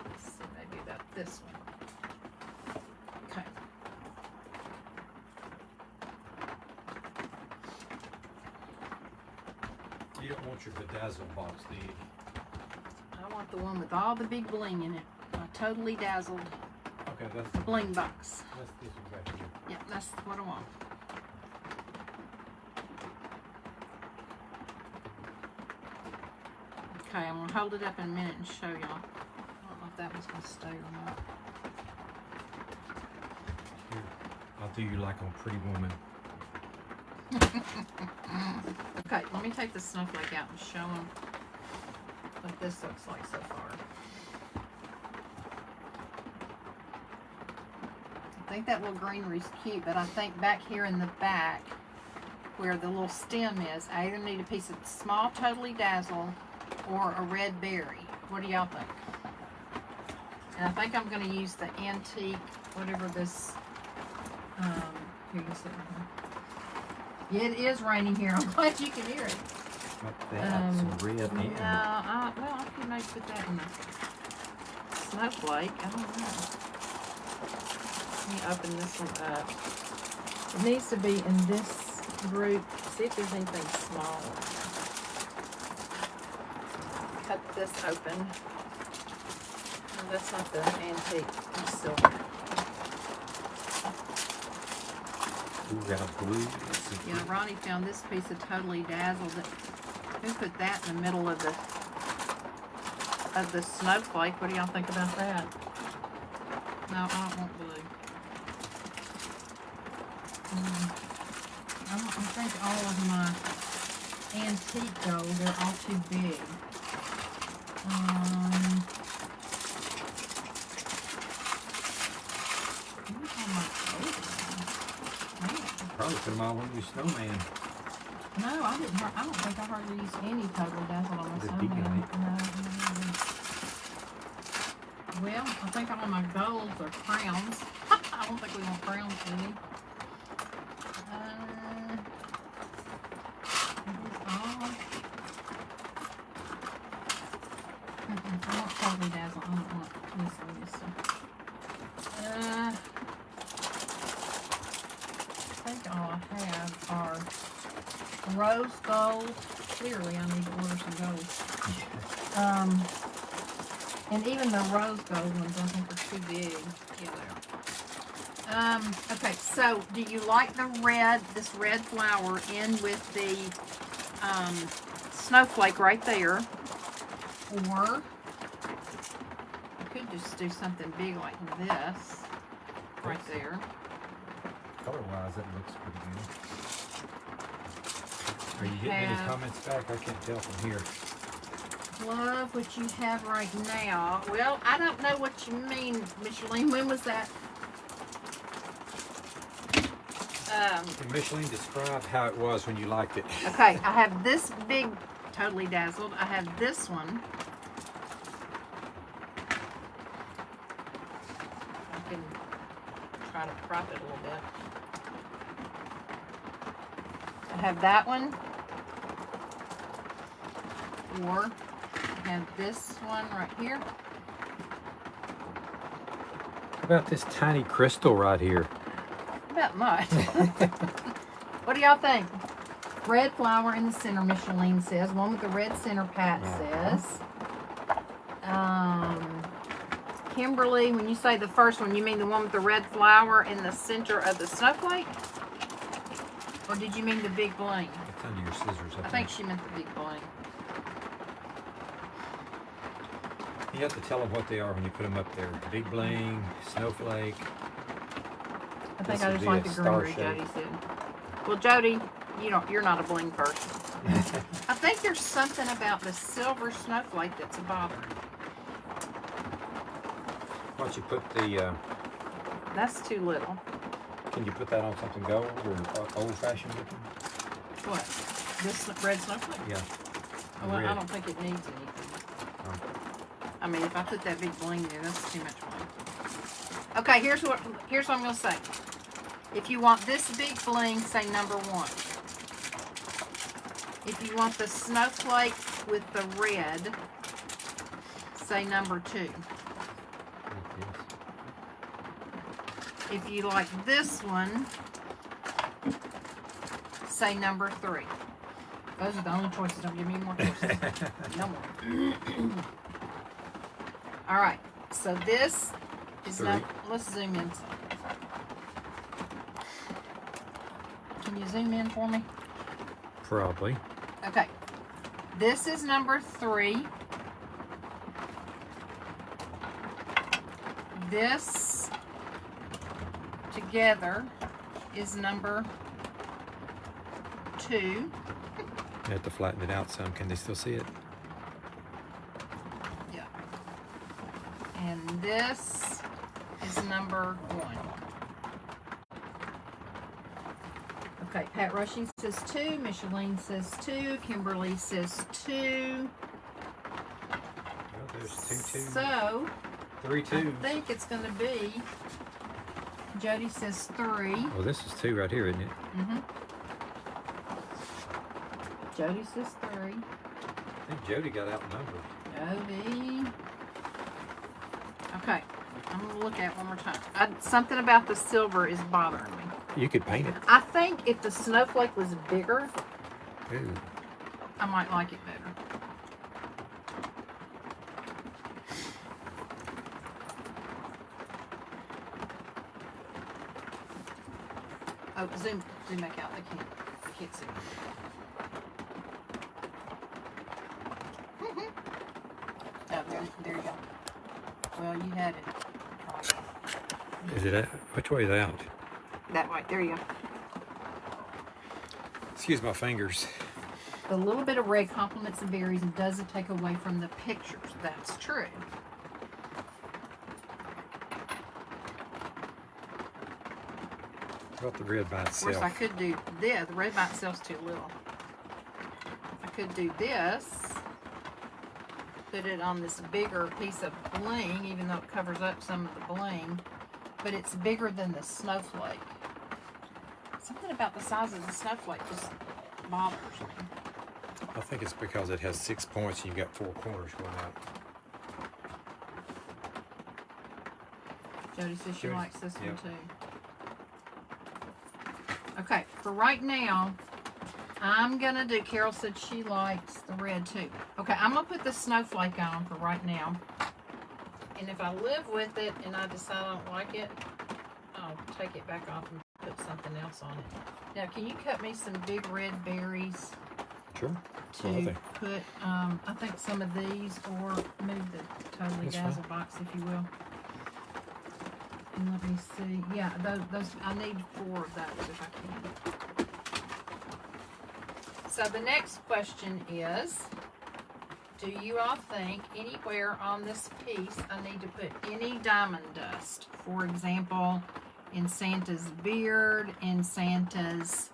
Let's see, maybe about this one. Okay. You don't want your bedazzled box, do you? I want the one with all the big bling in it. Totally dazzled Okay, that's bling box. this one back here. Yep, that's what I want. Okay, I'm gonna hold it up in a minute and show y'all. I don't know if that one's gonna stay or not. Here, I'll do you like on Pretty Woman. Okay, let me take the snowflake out and show them what this looks like so far. I think that little greenery's cute, but I think back here in the back, where the little stem is, I either need a piece of small Totally Dazzle or a red berry. What do y'all think? And I think I'm going to use the antique, whatever this, here you sit right here. It is raining here. I'm glad you can hear it. Like that, some red and well, I could maybe put that in the snowflake. I don't know. Let me open this one up. It needs to be in this group. See if there's anything small. Cut this open. No, that's not the antique. It's silver. we got a blue. Yeah, Ronnie found this piece of Totally Dazzled. Who put that in the middle of the snowflake? What do y'all think about that? No, I don't want blue. I think all of my antique gold, they're all too big. Where's all my gold? Man. Probably put them all on your snowman. No, I didn't. I don't think I hardly used any Totally Dazzled on my The snowman. beacon, No. Well, I think all my golds are crowns. I don't think we want crowns, do we? I want Totally Dazzled. I don't want miscellaneous stuff. I think all I have are rose gold. Clearly, I need to order some gold. And even the rose gold ones, I think are too big. Yeah, okay, so do you like the red, this red flower in with the snowflake right there? Or you could just do something big like this right there. Color-wise, that looks pretty good. Are you getting any comments back? I can't tell from here. love what you have right now. Well, I don't know what you mean, Micheline. When was that? Can Micheline describe how it was when you liked it? Okay, I have this big, totally dazzled. I have this one. I can try to crop it a little bit. I have that one. Or I have this one right here. How about this tiny crystal right here? About much. What do y'all think? Red flower in the center, Micheline says. One with the red center, Pat says. Kimberly, when you say the first one, you mean the one with the red flower in the center of the snowflake? Or did you mean the big bling? It's under your scissors. I think she meant the big bling. You have to tell them what they are when you put them up there. Big bling, snowflake. I think This I would just be a like the star greenery, shape. Jody said. Well, Jody, you're not a bling person. I think there's something about the silver snowflake that's a bother. Why don't you put the, That's too little. can you put that on something gold or old-fashioned looking? What? This red snowflake? Yeah. Oh, well, I red. don't think it needs anything. Oh. I mean, if I put that big bling there, that's too much bling. Okay, here's what I'm gonna say. If you want this big bling, say number 1. If you want the snowflake with the red, say number 2. If you like this one, say number 3. Those are the only choices. Don't give me more choices. No more. All right. So this is Three. let's zoom in some. Can you zoom in for me? Probably. Okay. This is number 3. This together is number 2. You have to flatten it out some. Can they still see it? Yeah. And this is number 1. Okay, Pat Rushing says 2. Micheline says 2. Kimberly says 2. Well, there's 2 2. So, 3 I 2s. think it's going to be, Jody says 3. Well, this is 2 right here, isn't it? Mm-hmm. Jody says 3. I think Jody got outnumbered. Jody. Okay, I'm going to look at it one more time. Something about the silver is bothering me. You could paint it. I think if the snowflake was bigger, Ooh. I might like it better. Oh, zoom back out. I can't see. Oh, there you go. Well, you had it. Is it out? Which way is it out? That way. There you go. Excuse my fingers. The little bit of red complements the berries and doesn't take away from the pictures. That's true. What about the red by Of itself? course, I could do this. The red by itself's too little. I could do this. Put it on this bigger piece of bling, even though it covers up some of the bling. But it's bigger than the snowflake. Something about the size of the snowflake just bothers me. I think it's because it has 6 points and you've got 4 corners going out. Jody says she Jody, likes this yep. one too. Okay, for right now, I'm gonna do, Carol said she likes the red too. Okay, I'm gonna put the snowflake on for right now. And if I live with it and I decide I don't like it, I'll take it back off and put something else on it. Now, can you cut me some big red berries Sure. to What are they? put, I think some of these, or move the Totally That's Dazzle box, if you will. And let me see. Yeah, those I need 4 of those if I can. So the next question is, do you all think anywhere on this piece I need to put any diamond dust? For example, in Santa's beard, in Santa's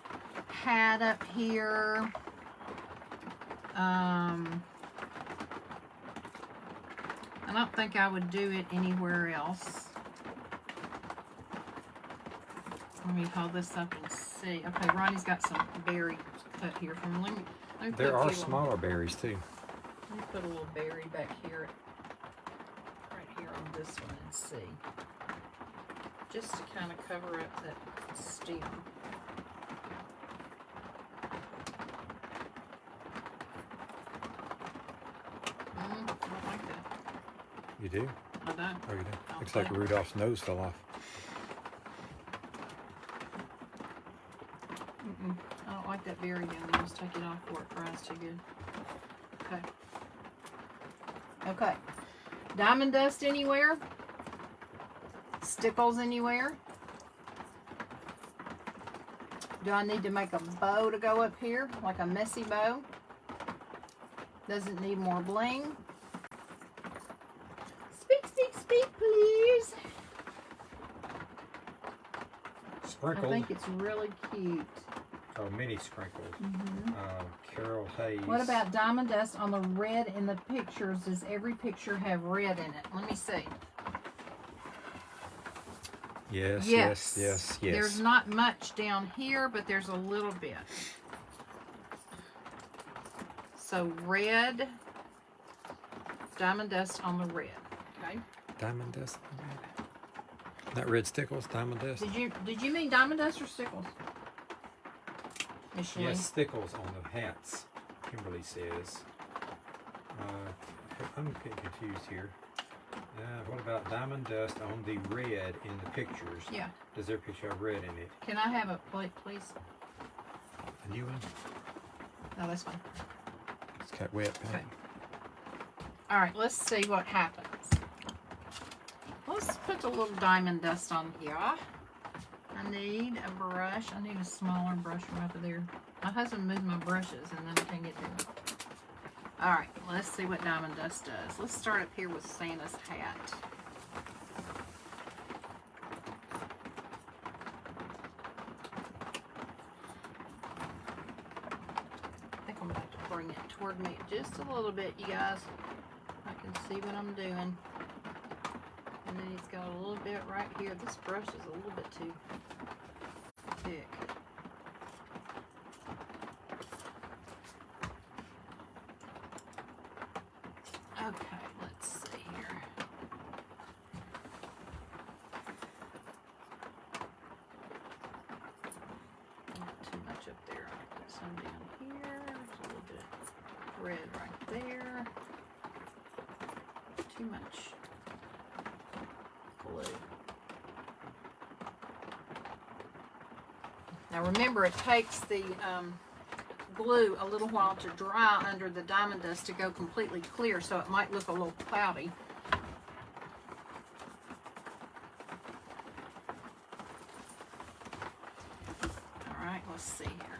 hat up here. I don't think I would do it anywhere else. Let me hold this up and see. Okay, Ronnie's got some berries cut here from him. Let me put There a are few smaller berries too. Let me put a little berry back here, right here on this one and see. Just to kind of cover up that stem. I don't like that. You do? I don't. Oh, you do? I'll Looks like take- Rudolph's nose fell off. I don't like that berry down there. Just take it off before it fries too good. Okay. Okay. Diamond dust anywhere? Stickles anywhere? Do I need to make a bow to go up here? Like a messy bow? Doesn't need more bling? Speak, speak, speak, please. I Sprinkled. think it's really cute. Oh, mini sprinkles. Carol Hayes. What about diamond dust on the red in the pictures? Does every picture have red in it? Let me see. Yes, Yes. yes, yes, yes. There's not much down here, but there's a little bit. So red, diamond dust on the red. Okay. Diamond dust. Not red stickles, diamond dust. Did you mean diamond dust or stickles? Micheline? Yes, stickles on the hats, Kimberly says. I'm getting confused here. What about diamond dust on the red in the pictures? Yeah. Does their picture have red in it? Can I have a plate, please? A new one? No, that's fine. It's got wet paint. Okay. All right, let's see what happens. Let's put a little diamond dust on here. I need a brush. I need a smaller brush from over there. My husband moved my brushes and then I can't get to them. All right, let's see what diamond dust does. Let's start up here with Santa's hat. I think I'm going to have to bring it toward me just a little bit, you guys. I can see what I'm doing. And then he's got a little bit right here. This brush is a little bit too thick. Okay, let's see here. Not too much up there. I'll put some down here. There's a little bit of red right there. Too much blue. Now remember, it takes the glue a little while to dry under the diamond dust to go completely clear, so it might look a little cloudy. All right, let's see here.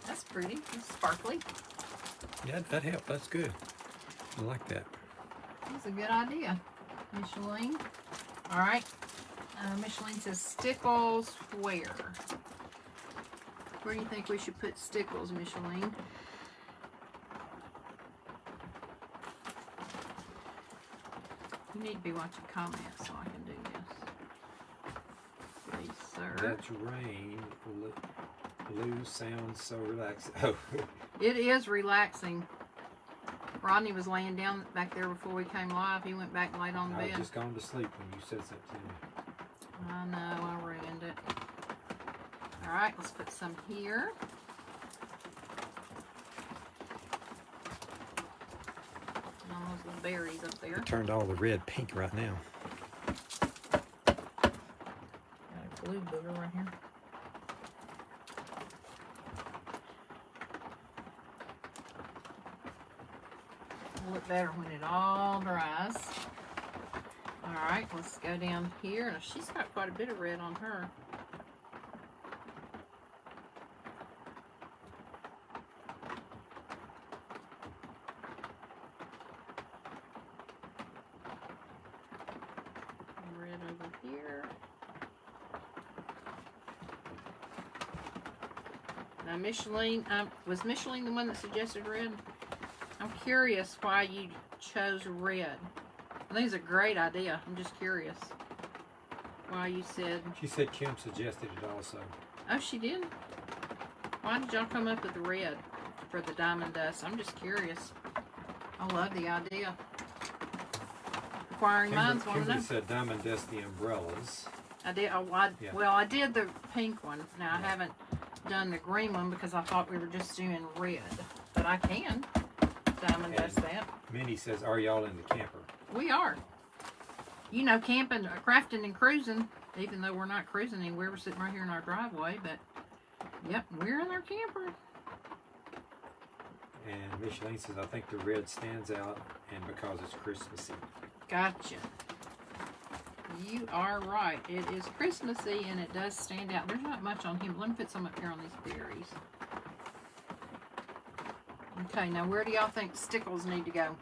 That's pretty. It's sparkly. Yeah, that helped. That's good. I like that. That's a good idea, Micheline. All right. Micheline says stickles where? Where do you think we should put stickles, Micheline? You need to be watching comments so I can do this. Please, sir. That's rain. Blue sounds so relaxing. Oh, It is relaxing. Rodney was laying down back there before we came live. He went back and laid on the I was bed. just going to sleep when you said something to me. I know, I ruined it. All right, let's put some here. And all those little berries up there. It turned all the red pink right now. Got a blue booger right here. It'll look better when it all dries. Alright, let's go down here. Now, she's got quite a bit of red on her. Red over here. Now, Micheline, was Micheline the one that suggested red? I'm curious why you chose red. I think it's a great idea. I'm just curious why you said... She said Kim suggested it also. Oh, she did? Why did y'all come up with the red for the diamond dust? I'm just curious. I love the idea. Inquiring minds want to Kimberly know. said diamond dust the umbrellas. I did. Yeah. Well, I did the pink one. Now, I haven't done the green one because I thought we were just doing red. But I can diamond dust that. Minnie says, are y'all in the camper? We are. You know, camping, crafting, and cruising. Even though we're not cruising anywhere, we're sitting right here in our driveway. But, yep, we're in our camper. And Micheline says, I think the red stands out and because it's Christmassy. Gotcha. You are right. It is Christmassy and it does stand out. There's not much on him. Let me put some up here on these berries. Okay, now where do y'all think stickles need to go?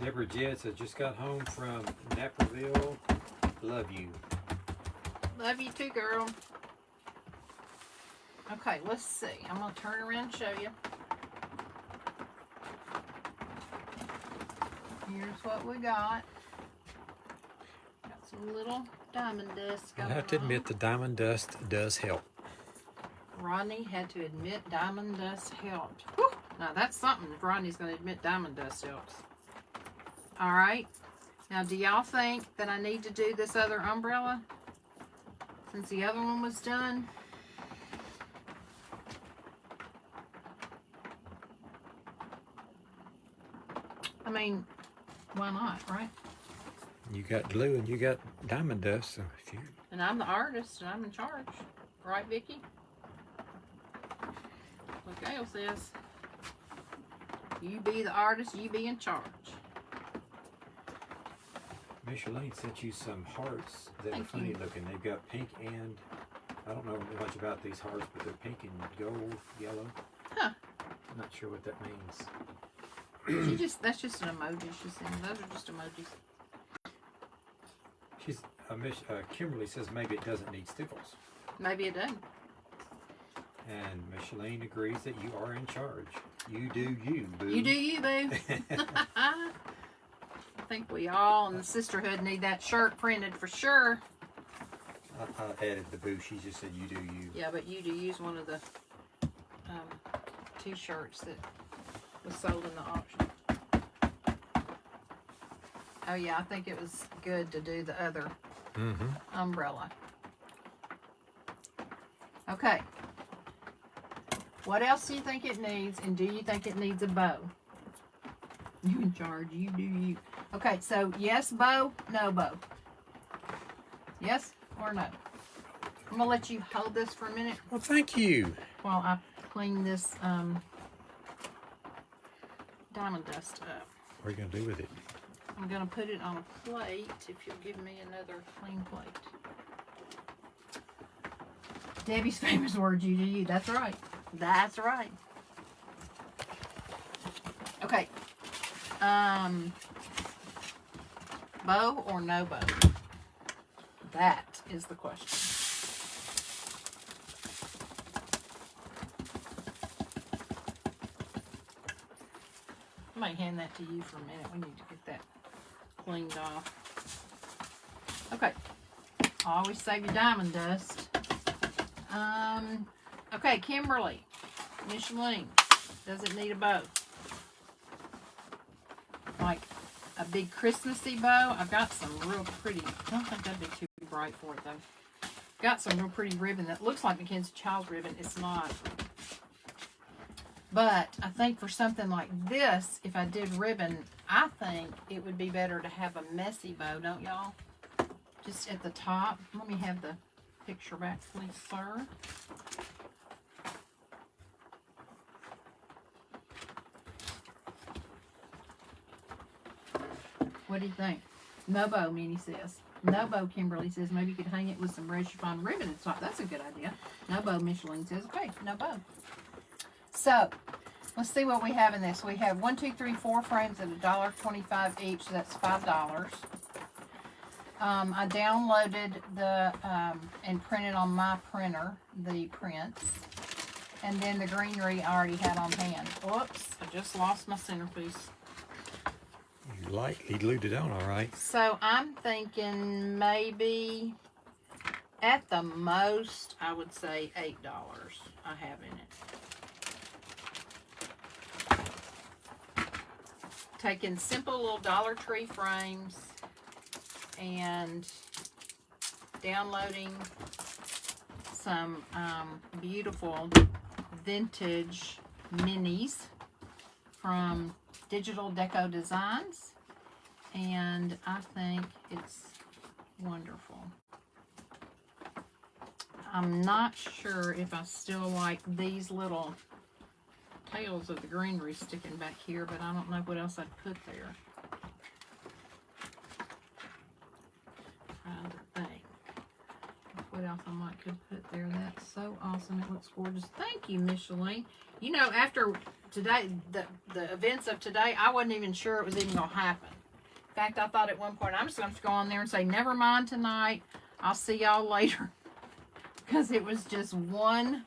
Deborah Jed says, just got home from Naperville. Love you. Love you too, girl. Okay, let's see. I'm going to turn around and show you. Here's what we got. Got some little diamond dust going I have to on. admit the diamond dust does help. Rodney had to admit diamond dust helped. Whew. Now that's something if Rodney's going to admit diamond dust helps. Alright. Now do y'all think that I need to do this other umbrella? Since the other one was done? I mean, why not, right? You got glue and you got diamond dust, so if you... And I'm the artist and I'm in charge. Right, Vicky? What Gail says. You be the artist, you be in charge. Micheline sent you some hearts that Thank are funny you. looking. They've got pink and... I don't know much about these hearts, but they're pink and gold, yellow. Huh. I'm not sure what that means. That's just an emoji she sent. Those are just emojis. She's Kimberly says maybe it doesn't need stickles. Maybe it doesn't. And Micheline agrees that you are in charge. You do you, boo. You do you, boo. I think we all in the sisterhood need that shirt printed for sure. I added the boo. She just said you do you. Yeah, but you do use one of the t-shirts that was sold in the auction. Oh yeah, I think it was good to do the other umbrella. Okay. What else do you think it needs, and do you think it needs a bow? You in charge, you do you. Okay, so yes bow, no bow. Yes or no? I'm gonna let you hold this for a minute Well, thank you. while I clean this diamond dust up. What are you going to do with it? I'm gonna put it on a plate if you'll give me another clean plate. Debbie's famous words, you do you. That's right. That's right. Okay. Bow or no bow? That is the question. I might hand that to you for a minute. We need to get that cleaned off. Okay. Always save your diamond dust. Okay, Kimberly. Micheline. Does it need a bow? Like a big Christmassy bow? I've got some real pretty. I don't think that'd be too bright for it though. Got some real pretty ribbon that looks like Mackenzie Child's ribbon. It's not. But I think for something like this, if I did ribbon, I think it would be better to have a messy bow, don't y'all? Just at the top. Let me have the picture back, please, sir. What do you think? Nobo, Minnie says. Nobo, Kimberly says, maybe you could hang it with some red chiffon ribbon and stuff. That's a good idea. Nobo, Micheline says, okay, Nobo. So, let's see what we have in this. We have 1, 2, 3, 4 frames at $1.25 each. That's $5. I downloaded the and printed on my printer the prints, and then the greenery I already had on hand. Whoops! I just lost my centerpiece. You lightly glued it on, all right. So I'm thinking maybe at the most I would say $8 I have in it. Taking simple little Dollar Tree frames and downloading some beautiful vintage minis from Digital Deco Designs, and I think it's wonderful. I'm not sure if I still like these little tails of the greenery sticking back here, but I don't know what else I'd put there. Trying to think what else I might could put there. That's so awesome. It looks gorgeous. Thank you, Micheline. You know, after today, the events of today, I wasn't even sure it was even going to happen. In fact, I thought at one point, I'm just going to go on there and say, never mind tonight. I'll see y'all later. Because it was just one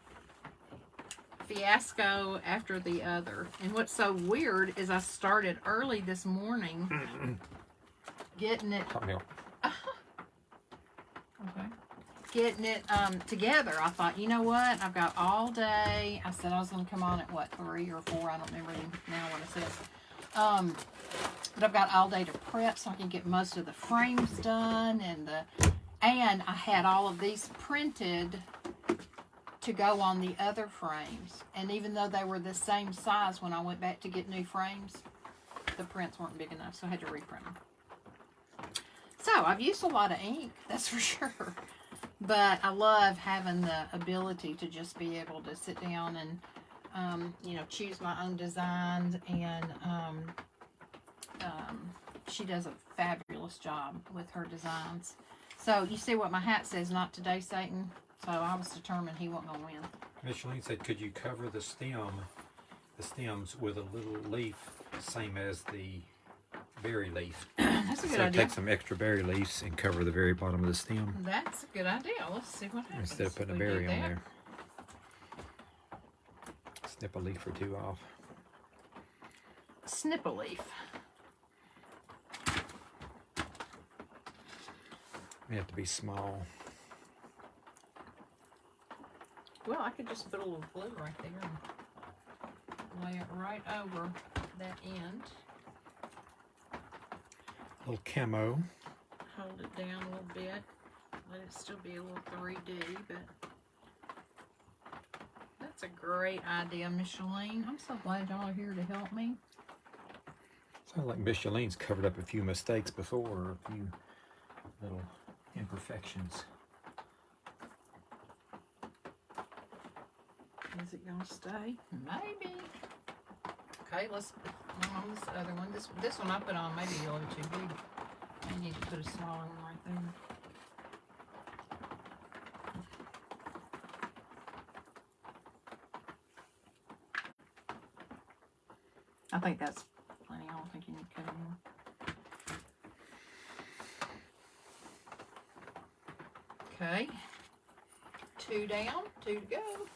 fiasco after the other. And what's so weird is I started early this morning getting it... Hot milk. Okay. Getting it together. I thought, you know what? I've got all day. I said I was going to come on at, what, 3 or 4? I don't remember now what I said. But I've got all day to prep so I can get most of the frames done. And I had all of these printed to go on the other frames. And even though they were the same size, when I went back to get new frames, the prints weren't big enough, so I had to reprint them. So, I've used a lot of ink, that's for sure. But I love having the ability to just be able to sit down and, you know, choose my own designs. And she does a fabulous job with her designs. So, you see what my hat says, not today, Satan. So, I was determined he wasn't going to win. Micheline said, could you cover the stems with a little leaf, same as the berry leaf? That's a good So idea. take some extra berry leaves and cover the very bottom of the stem That's a good idea. Let's see what happens. instead of putting a if we berry do on that. there. Snip a leaf or two off. Snip a leaf. They have to be small. Well, I could just put a little glue right there and lay it right over that end. A little camo. Hold it down a little bit. Let it still be a little 3D, but that's a great idea, Micheline. I'm so glad y'all are here to help me. Sounds like Micheline's covered up a few mistakes before, or a few little imperfections. Is it gonna stay? Maybe. Okay, let's put on this other one. This one I put on maybe a little too big. I need to put a smaller one right there. I think that's plenty. I don't think you need to cut anymore. Okay. 2 down, 2 to go.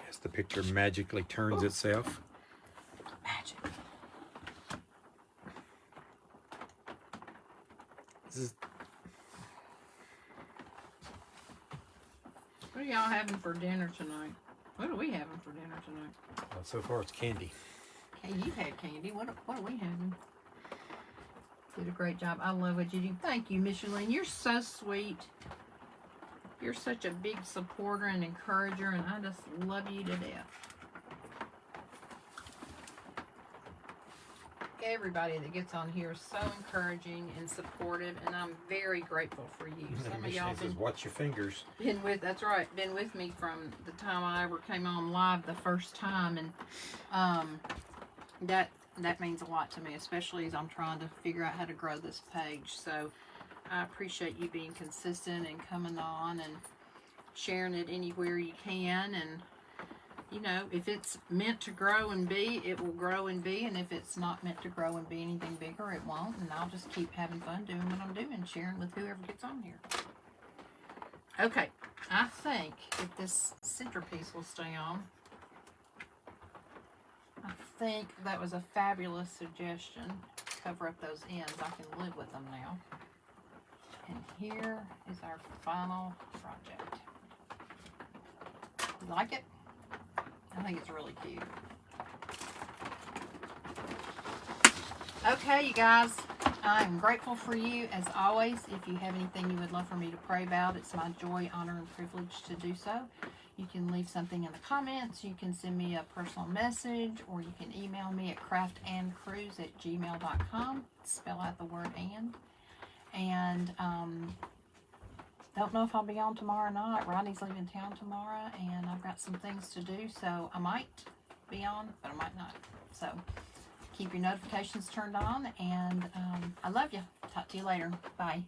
As the picture magically turns itself. Magic. This is, What are y'all having for dinner tonight? What are we having for dinner tonight? well, so far it's candy. Hey, you've had candy. What are we having? Did a great job. I love what you do. Thank you, Micheline. You're so sweet. You're such a big supporter and encourager, and I just love you to death. Everybody that gets on here is so encouraging and supportive, and I'm very grateful for you. Some of y'all Micheline says, watch your fingers. been with, that's right, been with me from the time I ever came on live the first time, and that that means a lot to me, especially as I'm trying to figure out how to grow this page. So I appreciate you being consistent and coming on and sharing it anywhere you can. And you know, if it's meant to grow and be, it will grow and be. And if it's not meant to grow and be anything bigger, it won't. And I'll just keep having fun doing what I'm doing, sharing with whoever gets on here. Okay, I think if this centerpiece will stay on, I think that was a fabulous suggestion. Cover up those ends. I can live with them now. And here is our final project. You like it? I think it's really cute. Okay, you guys, I'm grateful for you as always. If you have anything you would love for me to pray about, it's my joy, honor, and privilege to do so. You can leave something in the comments. You can send me a personal message, or you can email me at craftandcruise@gmail.com. Spell out the word and. And don't know if I'll be on tomorrow or not. Rodney's leaving town tomorrow, and I've got some things to do, so I might be on, but I might not. So keep your notifications turned on, and I love you. Talk to you later. Bye.